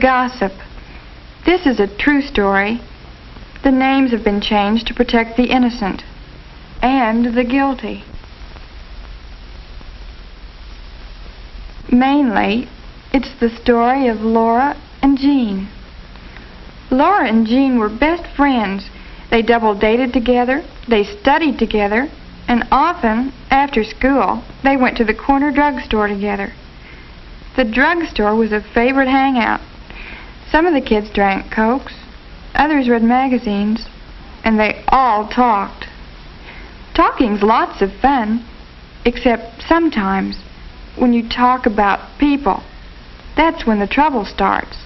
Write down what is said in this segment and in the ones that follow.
gossip. This is a true story. The names have been changed to protect the innocent and the guilty. Mainly, it's the story of Laura and Jean. Laura and Jean were best friends. They double dated together, they studied together, and often, after school, they went to the corner drugstore together. The drugstore was a favorite hangout. Some of the kids drank Cokes, others read magazines, and they all talked. Talking's lots of fun, except sometimes when you talk about people. That's when the trouble starts.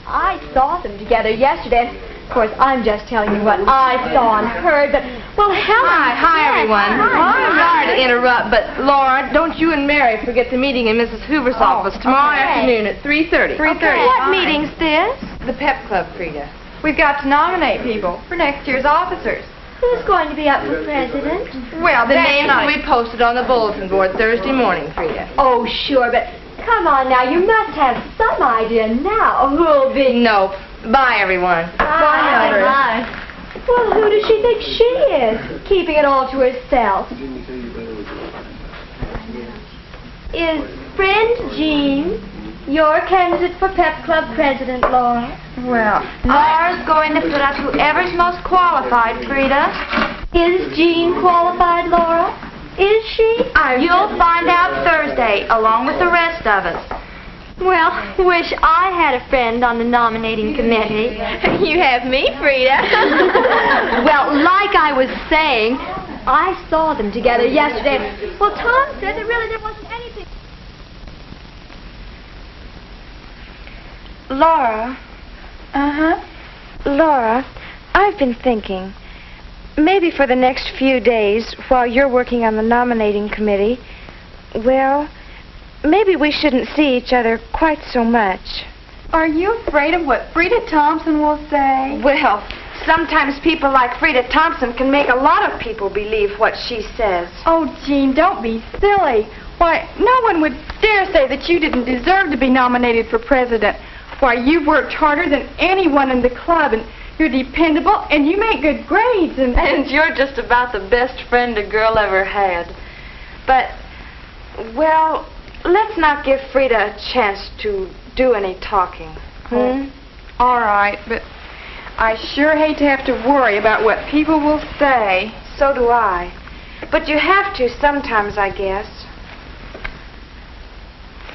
I saw them together yesterday. Of course, I'm just telling you what I saw and heard, but, well, Helen... Hi, everyone. I'm sorry to interrupt, but, Laura, don't you and Mary forget the meeting in Mrs. Hoover's office tomorrow afternoon at 3:30. 3:30. Okay, what meeting's this? The Pep Club, Frida. We've got to nominate people for next year's officers. Who's going to be up for president? Well, the names will be posted on the bulletin board Thursday morning, Frida. Oh, sure, but come on now, you must have some idea now who'll be... Nope. Bye, everyone. Bye, Mildred. Bye. Well, who does she think she is, keeping it all to herself? Is friend Jean your candidate for Pep Club president, Laura? Well, Laura's going to put up whoever's most qualified, Frida. Is Jean qualified, Laura? Is she? You'll find out Thursday, along with the rest of us. Well, wish I had a friend on the nominating committee. You have me, Frida. Well, like I was saying, I saw them together yesterday. Well, Tom said there wasn't anything. Laura. uh-huh. Laura, I've been thinking. Maybe for the next few days, while you're working on the nominating committee, well, maybe we shouldn't see each other quite so much. Are you afraid of what Frida Thompson will say? Well, sometimes people like Frida Thompson can make a lot of people believe what she says. Oh, Jean, don't be silly. Why, no one would dare say that you didn't deserve to be nominated for president. Why, you've worked harder than anyone in the club, and you're dependable, and you make good grades, and you're just about the best friend a girl ever had. But, well, let's not give Frida a chance to do any talking. All right, but I sure hate to have to worry about what people will say. So do I. But you have to sometimes, I guess.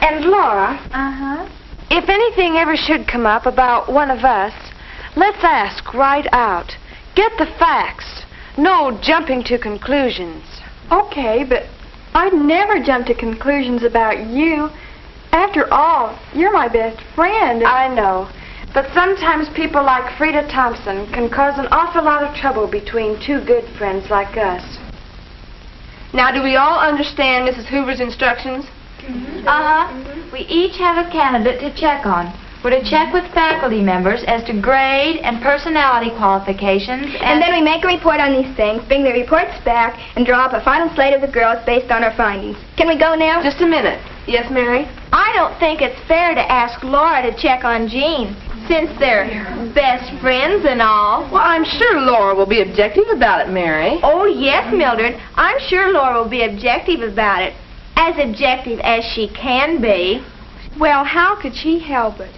And Laura, Uh-huh. if anything ever should come up about one of us, let's ask right out. Get the facts. No jumping to conclusions. Okay, but I'd never jump to conclusions about you. After all, you're my best friend. I know. But sometimes people like Frida Thompson can cause an awful lot of trouble between two good friends like us. Now, do we all understand Mrs. Hoover's instructions? We each have a candidate to check on. We're to check with faculty members as to grade and personality qualifications, And then we make a report on these things, bring the reports back, and draw up a final slate of the girls based on our findings. Can we go now? Just a minute. Yes, Mary? I don't think it's fair to ask Laura to check on Jean, since they're best friends and all. Well, I'm sure Laura will be objective about it, Mary. Oh, yes, Mildred. I'm sure Laura will be objective about it. As objective as she can be. Well, how could she help it?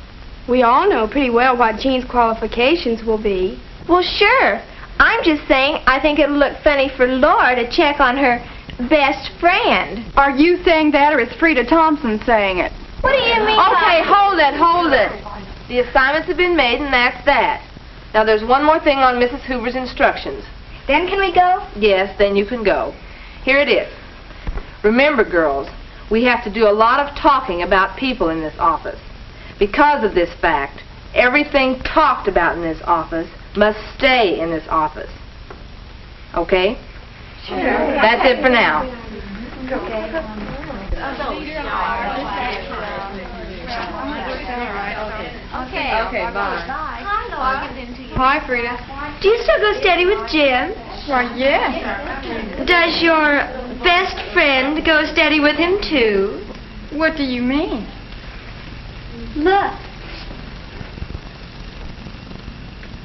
We all know pretty well what Jean's qualifications will be. Well, sure. I'm just saying I think it'll look funny for Laura to check on her best friend. Are you saying that, or is Frida Thompson saying it? What do you mean Okay, hold it. The assignments have been made, and that's that. Now, there's one more thing on Mrs. Hoover's instructions. Then can we go? Yes, then you can go. Here it is. Remember, girls, we have to do a lot of talking about people in this office. Because of this fact, everything talked about in this office must stay in this office. Okay? Sure. That's it for now. Okay, bye. Hi, Frida. Do you still go steady with Jim? Why, yeah. Does your best friend go steady with him, too? What do you mean? Look.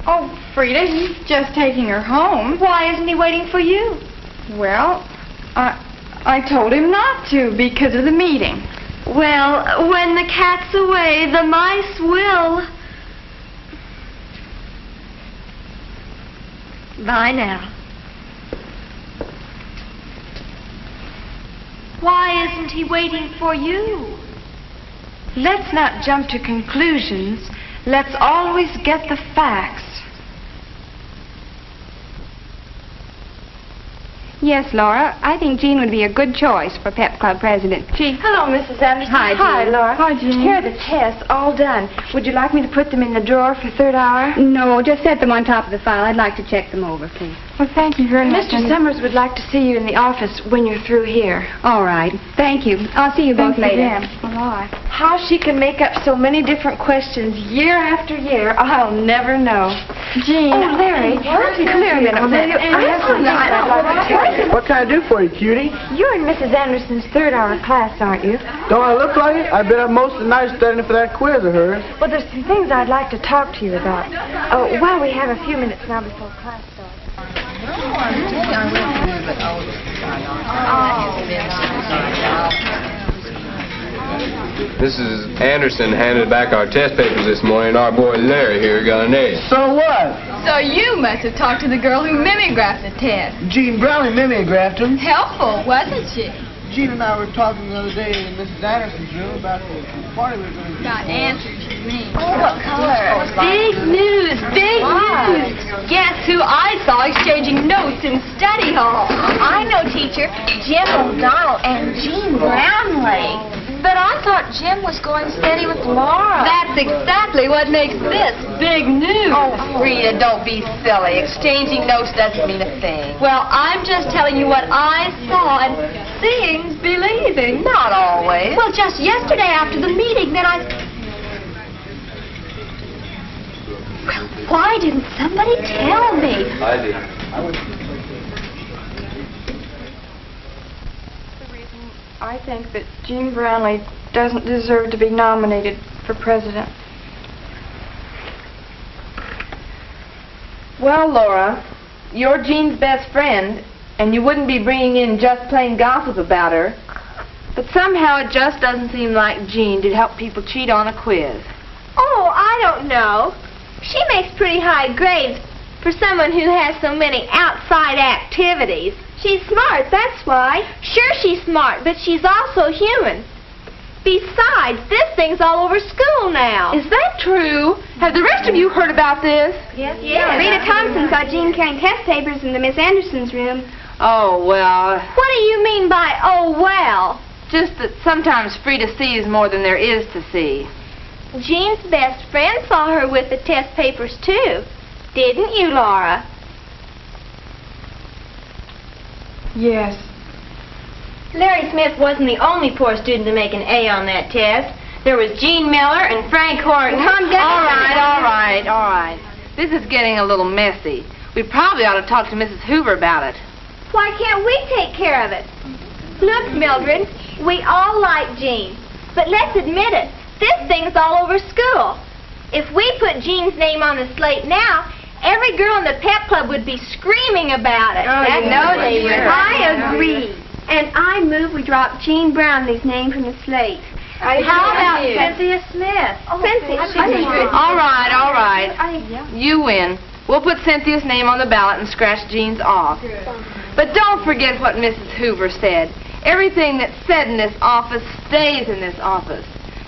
Oh, Frida, he's just taking her home. Why isn't he waiting for you? Well, I told him not to because of the meeting. Well, when the cat's away, the mice will. Bye now. Why isn't he waiting for you? Let's not jump to conclusions. Let's always get the facts. Yes, Laura, I think Jean would be a good choice for Pep Club president. Hello, Mrs. Anderson. Hi, Hi, Jean. Laura. Hi, Jean. Here are the tests, all done. Would you like me to put them in the drawer for third hour? No, just set them on top of the file. I'd like to check them over, please. Well, thank you very much. Mr. Summers would like to see you in the office when you're through here. All right. Thank you. I'll see you both Thanks later. again. Bye. How she can make up so many different questions year after year, I'll never know. Jean. Oh, Larry, come here a minute, will you? I have something I'd like to tell you. What can I do for you, cutie? You're in Mrs. Anderson's third hour class, aren't you? Don't I look like it? I've been up most of the night studying for that quiz of hers. Well, there's some things I'd like to talk to you about. While we have a few minutes now before class starts. Mrs. Anderson handed back our test papers this morning. Our boy Larry here got an A. So what? So you must have talked to the girl who mimeographed the test. Jean Brownlee mimeographed him. Helpful, wasn't she? Jean and I were talking the other day in Mrs. Anderson's room about the party we were going to do. Got answers, you mean. What color? Big news, big news. Guess who I saw exchanging notes in study hall? I know, teacher. Jim O'Donnell and Jean Brownlee. But I thought Jim was going steady with Laura. That's exactly what makes this big news. Oh, Frida, don't be silly. Exchanging notes doesn't mean a thing. Well, I'm just telling you what I saw, and seeing's believing. Not always. Well, just yesterday after the meeting, then I... Well, why didn't somebody tell me? I did. I think that Jean Brownlee doesn't deserve to be nominated for president. Well, Laura, you're Jean's best friend, and you wouldn't be bringing in just plain gossip about her. But somehow it just doesn't seem like Jean to help people cheat on a quiz. Oh, I don't know. She makes pretty high grades for someone who has so many outside activities. She's smart, that's why. Sure, she's smart, but she's also human. Besides, this thing's all over school now. Is that true? Have the rest of you heard about this? Yes. Rita Thompson saw Jean carrying test papers into Miss Anderson's room. Oh, well, What do you mean by, oh, well? just that sometimes Frida sees more than there is to see. Jean's best friend saw her with the test papers, too. Didn't you, Laura? Yes. Larry Smith wasn't the only poor student to make an A on that test. There was Gene Miller and Frank Horton. All right. This is getting a little messy. We probably ought to talk to Mrs. Hoover about it. Why can't we take care of it? Look, Mildred, we all like Jean. But let's admit it, this thing's all over school. If we put Jean's name on the slate now, every girl in the pep club would be screaming about it. They would. I agree. And I move we drop Jean Brownlee's name from the slate. How about Cynthia Smith? All right. You win. We'll put Cynthia's name on the ballot and scratch Jean's off. But don't forget what Mrs. Hoover said. Everything that's said in this office stays in this office.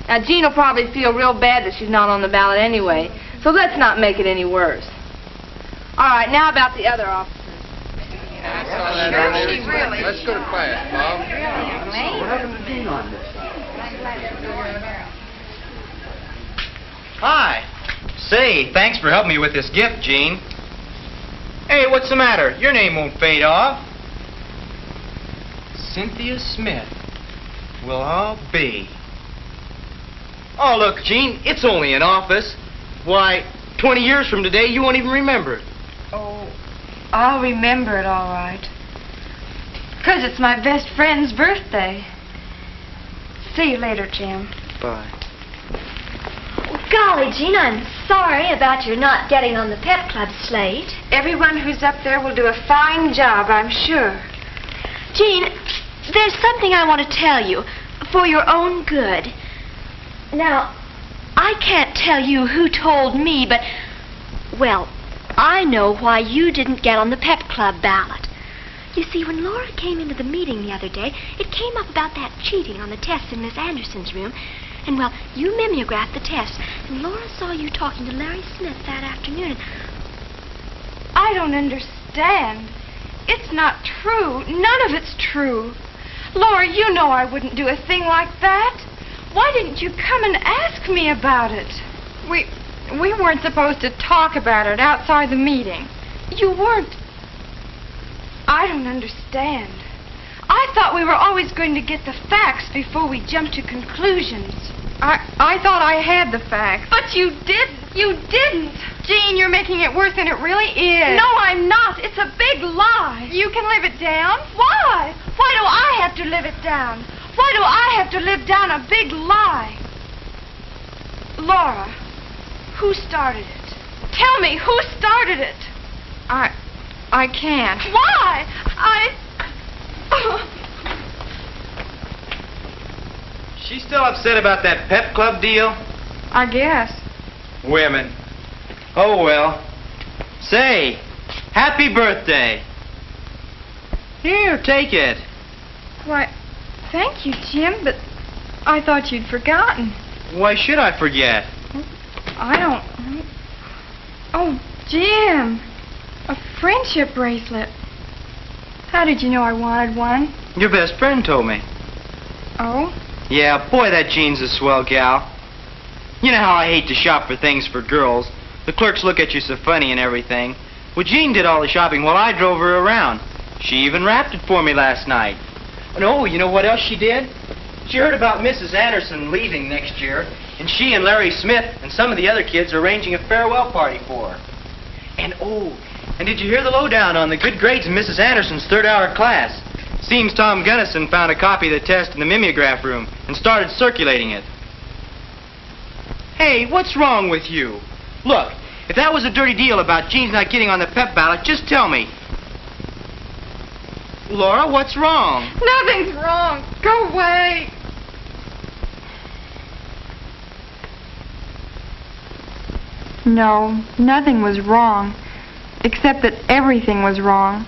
Now, Jean will probably feel real bad that she's not on the ballot anyway, so let's not make it any worse. All right, now about the other officers. Let's go to class, Bob. What happened to Jean on this? Hi. Say, thanks for helping me with this gift, Gene. Hey, what's the matter? Your name won't fade off. Cynthia Smith. Well, I'll be. Oh, look, Gene, it's only an office. Why, 20 years from today, you won't even remember it. Oh, I'll remember it all right. 'Cause it's my best friend's birthday. See you later, Jim. Bye. Golly, Jean, I'm sorry about your not getting on the pep club slate. Everyone who's up there will do a fine job, I'm sure. Jean, there's something I want to tell you for your own good. Now, I can't tell you who told me, but, well, I know why you didn't get on the pep club ballot. You see, when Laura came into the meeting the other day, it came up about that cheating on the tests in Miss Anderson's room. And, well, you mimeographed the tests, and Laura saw you talking to Larry Smith that afternoon. I don't understand. It's not true. None of it's true. Laura, you know I wouldn't do a thing like that. Why didn't you come and ask me about it? We weren't supposed to talk about it outside the meeting. You weren't. I don't understand. I thought we were always going to get the facts before we jumped to conclusions. I thought I had the facts. But you didn't. You didn't. Jean, you're making it worse than it really is. No, I'm not. It's a big lie. You can live it down. Why? Why do I have to live it down? Why do I have to live down a big lie? Laura, who started it? Tell me, who started it? I can't. Why? She's still upset about that pep club deal? I guess. Women. Oh, well. Say, happy birthday. Here, take it. Why, thank you, Jim, but I thought you'd forgotten. Why should I forget? I don't... Oh, Jim, a friendship bracelet. How did you know I wanted one? Your best friend told me. Oh? Yeah, boy, that Jean's a swell gal. You know how I hate to shop for things for girls. The clerks look at you so funny and everything. Well, Jean did all the shopping while I drove her around. She even wrapped it for me last night. And oh, you know what else she did? She heard about Mrs. Anderson leaving next year, and she and Larry Smith and some of the other kids are arranging a farewell party for her. And oh, and did you hear the lowdown on the good grades in Mrs. Anderson's third-hour class? Seems Tom Gunnison found a copy of the test in the mimeograph room and started circulating it. Hey, what's wrong with you? Look, if that was a dirty deal about Jean's not getting on the pep ballot, just tell me. Laura, what's wrong? Nothing's wrong. Go away. No, nothing was wrong, except that everything was wrong.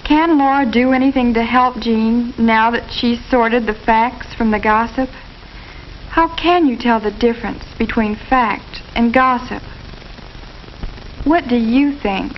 Can Laura do anything to help Jean now that she's sorted the facts from the gossip? How can you tell the difference between fact and gossip? What do you think?